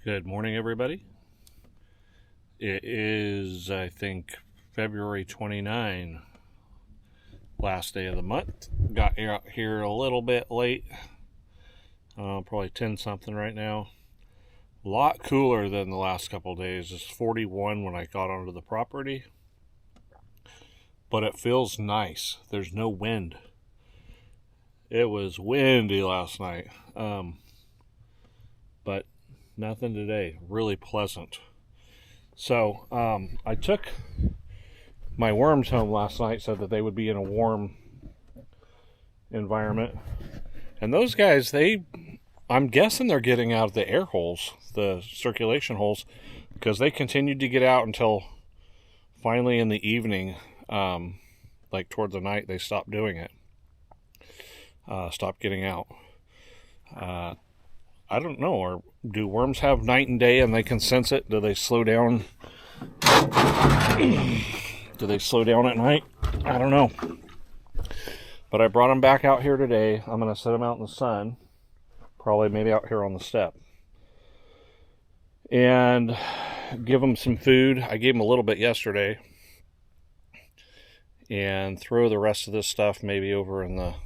Good morning, everybody. It is, I think, February 29, last day of the month. Got out here a little bit late, probably 10 something right now. A lot cooler than the last couple of days. It's 41 when I got onto the property, but it feels nice. There's no wind. It was windy last night, but nothing today. Really pleasant. So I took my worms home last night so that they would be in a warm environment, and those guys, I'm guessing they're getting out of the air holes, the circulation holes, because they continued to get out until finally in the evening, like towards the night, they stopped doing it, stopped getting out. I don't know, or do worms have night and day and they can sense it? Do they slow down? Do they slow down at night? I don't know. But I brought them back out here today. I'm going to set them out in the sun, probably maybe out here on the step, and give them some food. I gave them a little bit yesterday, and throw the rest of this stuff maybe over in the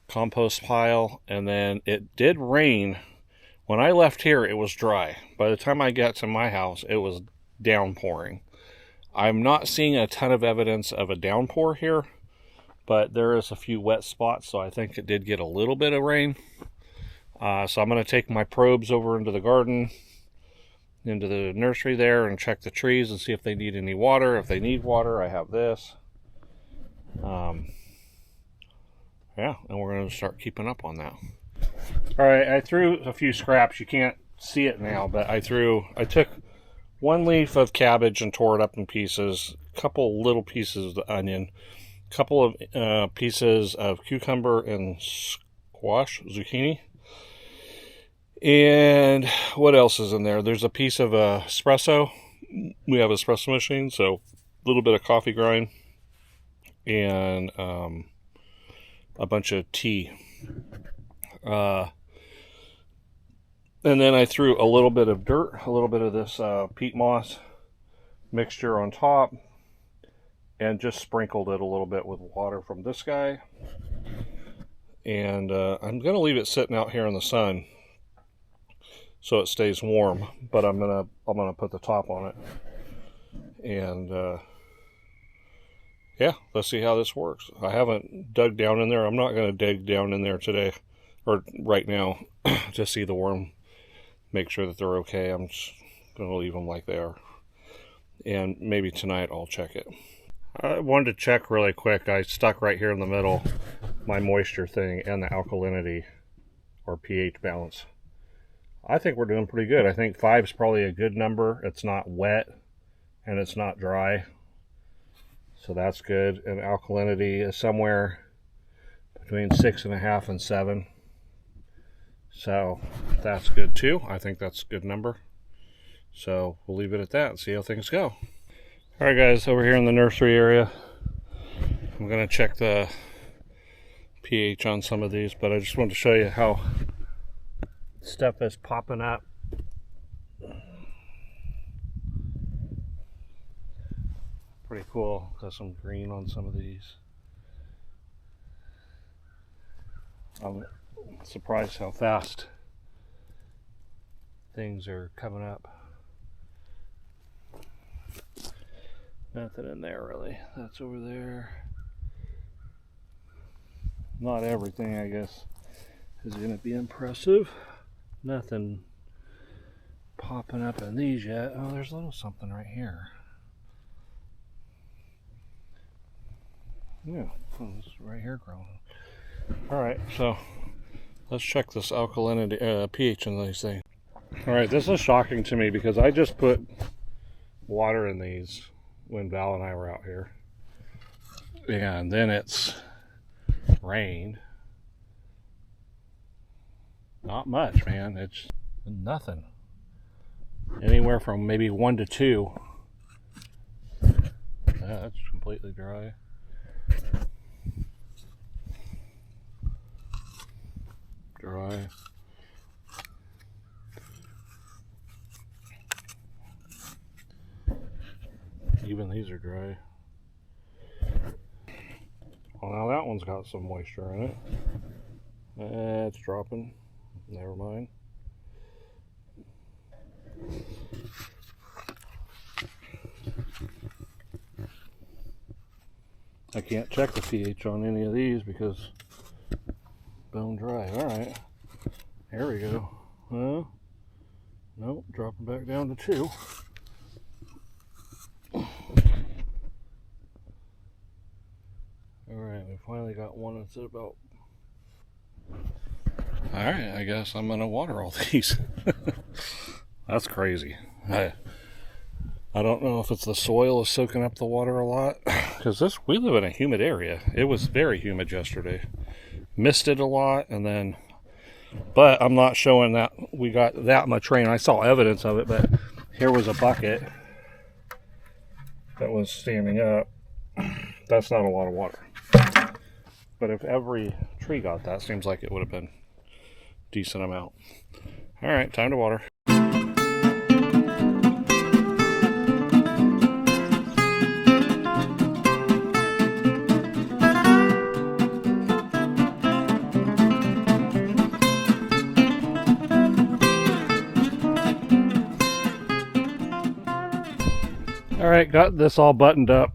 compost pile. And then it did rain. When I left here, it was dry. By the time I got to my house, it was downpouring. I'm not seeing a ton of evidence of a downpour here, but there is a few wet spots, so I think it did get a little bit of rain. So I'm going to take my probes over into the garden, into the nursery there, and check the trees and see if they need any water. If they need water, I have this. Yeah, and we're going to start keeping up on that. All right, I threw a few scraps. You can't see it now, but I took one leaf of cabbage and tore it up in pieces, a couple little pieces of onion, a couple of pieces of cucumber and zucchini. And what else is in there? There's a piece of espresso. We have an espresso machine, so a little bit of coffee grind and a bunch of tea. And then I threw a little bit of dirt, a little bit of this peat moss mixture on top, and just sprinkled it a little bit with water from this guy. And I'm going to leave it sitting out here in the sun so it stays warm, but I'm gonna put the top on it. And yeah, let's see how this works. I haven't dug down in there. I'm not going to dig down in there today or right now to see the worm, make sure that they're okay. I'm just going to leave them like they are. And maybe tonight I'll check it. I wanted to check really quick. I stuck right here in the middle my moisture thing and the alkalinity or pH balance. I think we're doing pretty good. I think 5 is probably a good number. It's not wet and it's not dry, so that's good. And alkalinity is somewhere between 6.5 and 7. So that's good too. I think that's a good number. So we'll leave it at that and see how things go. All right, guys, over here in the nursery area, I'm going to check the pH on some of these, but I just wanted to show you how stuff is popping up. Pretty cool. Got some green on some of these. I'm surprised how fast things are coming up. Nothing in there really. That's over there. Not everything, I guess, is going to be impressive. Nothing popping up in these yet. Oh, there's a little something right here. Yeah, oh, this is right here growing. All right, so let's check this alkalinity, pH in these things. All right, this is shocking to me because I just put water in these when Val and I were out here, and then it's rained. Not much, man. It's nothing. Anywhere from maybe 1 to 2. Yeah, that's completely dry. Dry. even these are dry. Well, now that one's got some moisture in it. It's dropping. Never mind. I can't check the pH on any of these because bone dry. Alright. There we go. Nope, dropping back down to 2. Alright, we finally got one that's at about... Alright, I guess I'm gonna water all these. That's crazy. I don't know if it's the soil is soaking up the water a lot, because we live in a humid area. It was very humid yesterday. Misted a lot, and then, but I'm not showing that we got that much rain. I saw evidence of it, but here was a bucket that was standing up. That's not a lot of water. But if every tree got that, seems like it would have been a decent amount. All right, time to water. All right, got this all buttoned up.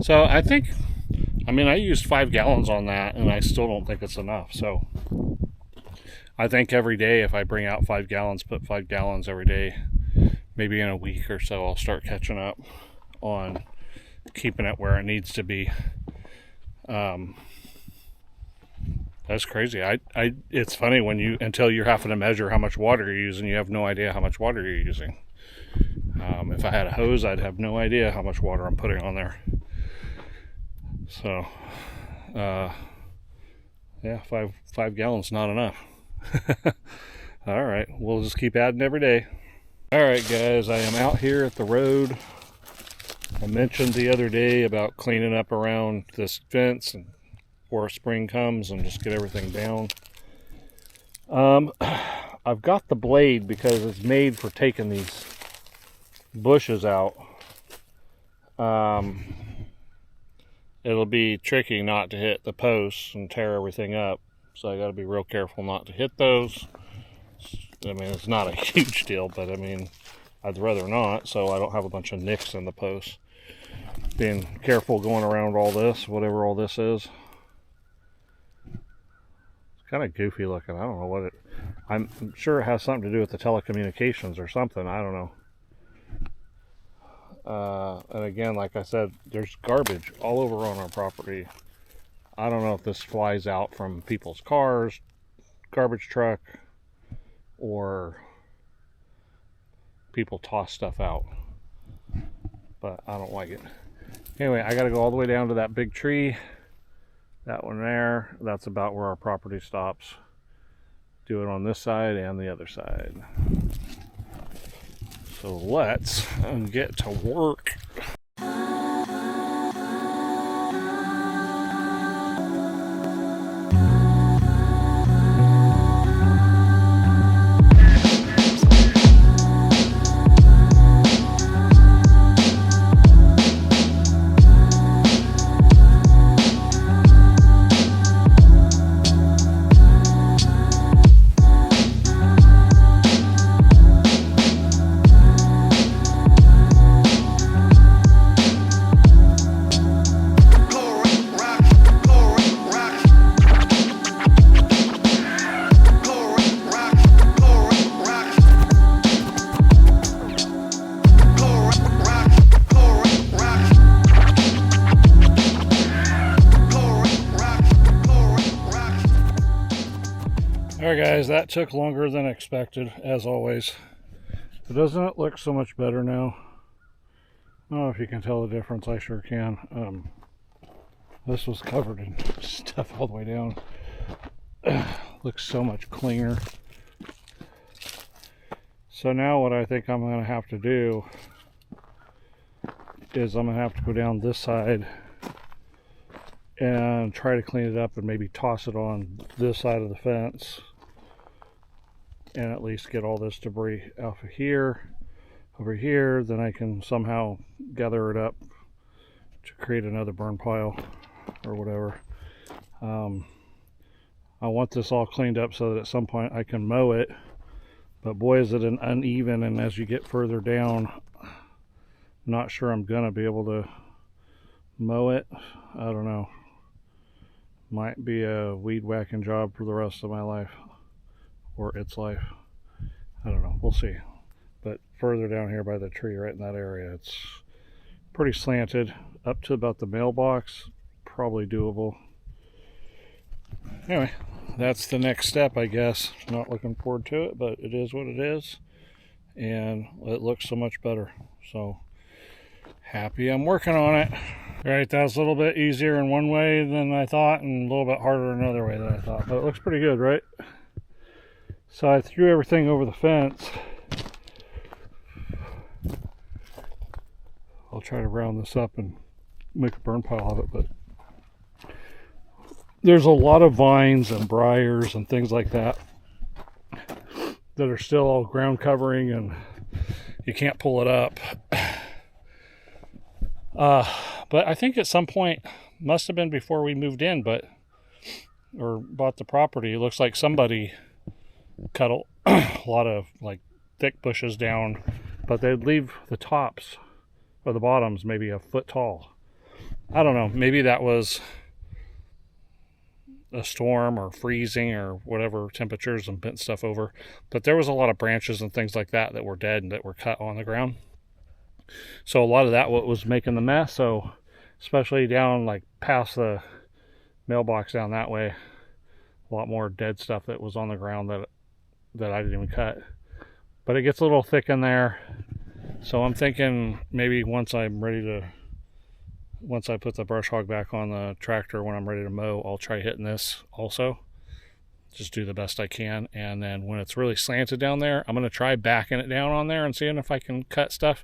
So I think, I used 5 gallons on that, and I still don't think it's enough. So I think every day, if I bring out 5 gallons, put 5 gallons every day, maybe in a week or so, I'll start catching up on keeping it where it needs to be. That's crazy. It's funny when until you're having to measure how much water you're using, you have no idea how much water you're using. If I had a hose, I'd have no idea how much water I'm putting on there. So, yeah, 5 gallons, not enough. All right, we'll just keep adding every day. All right, guys, I am out here at the road. I mentioned the other day about cleaning up around this fence and before spring comes and just get everything down. I've got the blade because it's made for taking these bushes out. It'll be tricky not to hit the posts and tear everything up, so I got to be real careful not to hit those. It's not a huge deal, but I'd rather not, so I don't have a bunch of nicks in the posts. Being careful going around all this, whatever all this is. It's kind of goofy looking. I don't know what I'm sure it has something to do with the telecommunications or something. I don't know. And again, like I said, there's garbage all over on our property. I don't know if this flies out from people's cars, garbage truck, or people toss stuff out. But I don't like it. Anyway, I gotta go all the way down to that big tree. That one there, that's about where our property stops. Do it on this side and the other side. So let's get to work. Alright guys, that took longer than expected, as always. But doesn't it look so much better now? I don't know if you can tell the difference, I sure can. This was covered in stuff all the way down. Looks so much cleaner. So now what I think I'm going to have to do is I'm going to have to go down this side and try to clean it up and maybe toss it on this side of the fence and at least get all this debris off of here. over here, then I can somehow gather it up to create another burn pile or whatever. I want this all cleaned up so that at some point I can mow it, but boy is it an uneven, and as you get further down, I'm not sure I'm gonna be able to mow it. I don't know. Might be a weed whacking job for the rest of my life, or its life. I don't know, we'll see. But further down here by the tree, right in that area, it's pretty slanted. Up to about the mailbox, probably doable. Anyway, that's the next step, I guess. Not looking forward to it, but it is what it is, and it looks so much better. So happy I'm working on it. All right, that was a little bit easier in one way than I thought, and a little bit harder in another way than I thought, but it looks pretty good, right? So I threw everything over the fence. I'll try to round this up and make a burn pile of it, but there's a lot of vines and briars and things like that that are still all ground covering, and you can't pull it up. But I think at some point, must have been before we moved in, or bought the property, it looks like somebody cut a lot of like thick bushes down, but they'd leave the tops or the bottoms maybe a foot tall. I don't know, maybe that was a storm or freezing or whatever temperatures and bent stuff over, but there was a lot of branches and things like that that were dead and that were cut on the ground. So a lot of that what was making the mess. So especially down like past the mailbox down that way, a lot more dead stuff that was on the ground that I didn't even cut. But it gets a little thick in there, so I'm thinking maybe once I put the brush hog back on the tractor, when I'm ready to mow, I'll try hitting this also. Just do the best I can, and then when it's really slanted down there, I'm going to try backing it down on there and seeing if I can cut stuff,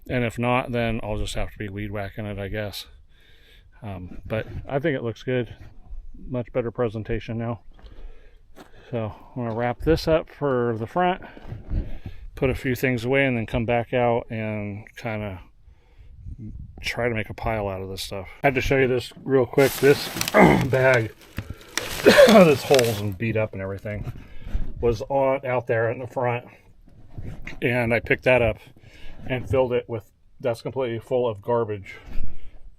and if not, then I'll just have to be weed whacking it, I guess. But I think it looks good. Much better presentation now. So I'm going to wrap this up for the front, put a few things away, and then come back out and kind of try to make a pile out of this stuff. I had to show you this real quick. This bag this holes and beat up and everything was out there in the front, and I picked that up and filled it with, that's completely full of garbage.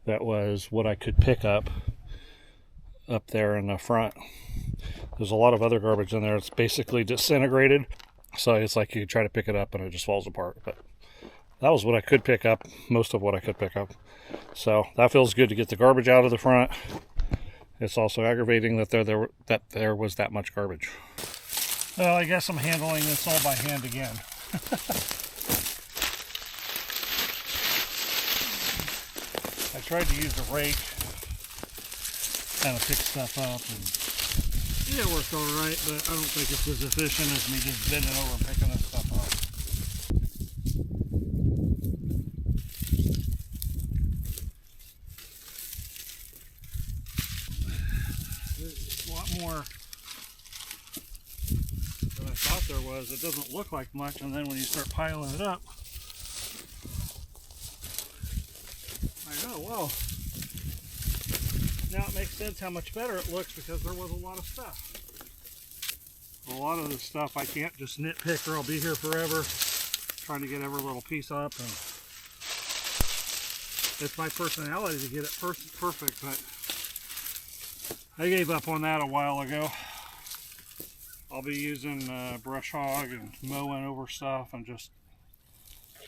That was what I could pick up there in the front. There's a lot of other garbage in there. It's basically disintegrated, so it's like you try to pick it up and it just falls apart. But that was what I could pick up, most of what I could pick up. So that feels good to get the garbage out of the front. It's also aggravating that there was that much garbage. Well, I guess I'm handling this all by hand again. I tried to use a rake, kind of pick stuff up, and yeah, it worked all right, but I don't think it's as efficient as me just bending over and picking this stuff up. There's a lot more than I thought there was. It doesn't look like much, and then when you start piling it up, I know, well, now it makes sense how much better it looks because there was a lot of stuff. A lot of this stuff I can't just nitpick or I'll be here forever trying to get every little piece up, and it's my personality to get it perfect, but I gave up on that a while ago. I'll be using brush hog and mowing over stuff, and just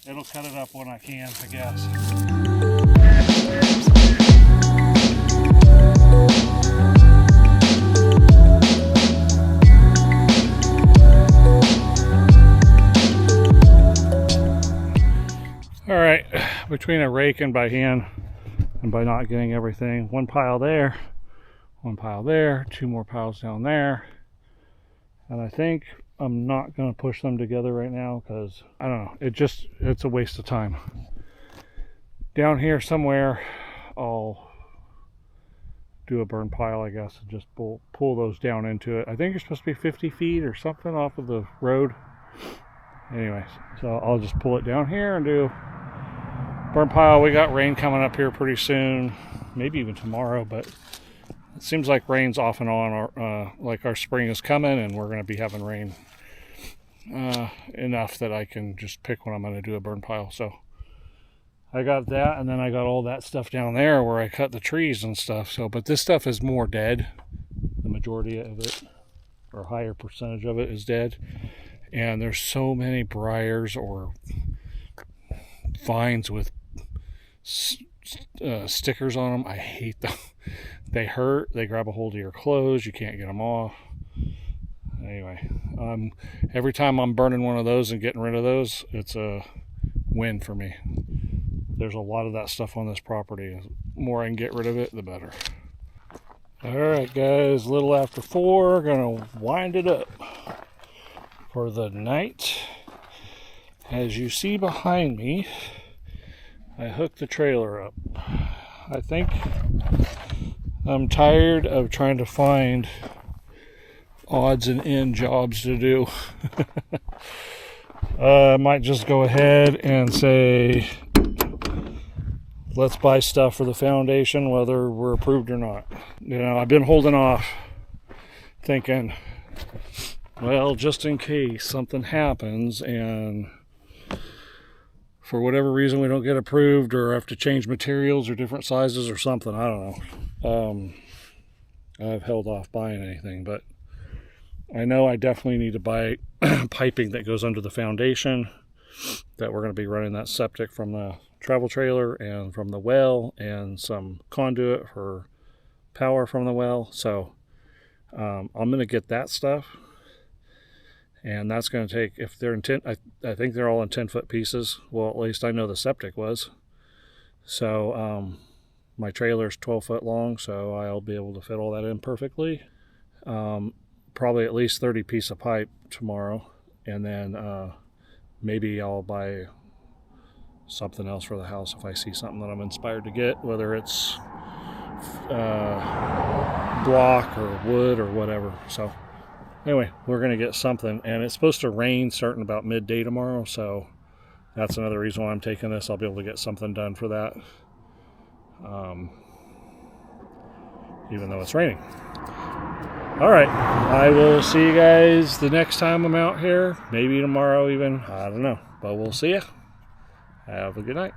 it'll cut it up when I can, I guess. All right, between a rake and by hand, and by not getting everything, one pile there, two more piles down there, and I think I'm not going to push them together right now because I don't know, it's a waste of time. Down here somewhere I'll do a burn pile, I guess, and just pull those down into it. I think you're supposed to be 50 feet or something off of the road, Anyway, so I'll just pull it down here and do burn pile. We got rain coming up here pretty soon, maybe even tomorrow, but it seems like rain's off and on. Like our spring is coming and we're going to be having rain enough that I can just pick when I'm going to do a burn pile. So I got that, and then I got all that stuff down there where I cut the trees and stuff. So, but this stuff is more dead. The majority of it, or a higher percentage of it, is dead. And there's so many briars or vines with stickers on them. I hate them. They hurt. They grab a hold of your clothes. You can't get them off. Anyway, every time I'm burning one of those and getting rid of those, it's a win for me. There's a lot of that stuff on this property. The more I can get rid of it, the better. Alright guys, a little after 4, gonna wind it up for the night. As you see behind me, I hooked the trailer up. I think I'm tired of trying to find odds and end jobs to do. I might just go ahead and say, let's buy stuff for the foundation, whether we're approved or not. You know, I've been holding off, thinking, well, just in case something happens and for whatever reason we don't get approved or have to change materials or different sizes or something, I don't know. I've held off buying anything, but I know I definitely need to buy piping that goes under the foundation, that we're going to be running that septic from the travel trailer and from the well, and some conduit for power from the well. So I'm going to get that stuff, and that's going to take, if they're in 10, I think they're all in 10-foot pieces. Well, at least I know the septic was. So my trailer's 12 foot long, so I'll be able to fit all that in perfectly. Probably at least 30 piece of pipe tomorrow, and then maybe I'll buy something else for the house if I see something that I'm inspired to get, whether it's block or wood or whatever. So anyway, we're going to get something, and it's supposed to rain starting about midday tomorrow, so that's another reason why I'm taking this. I'll be able to get something done for that, even though it's raining. All right, I will see you guys the next time I'm out here, maybe tomorrow even, I don't know, but we'll see you. Have a good night.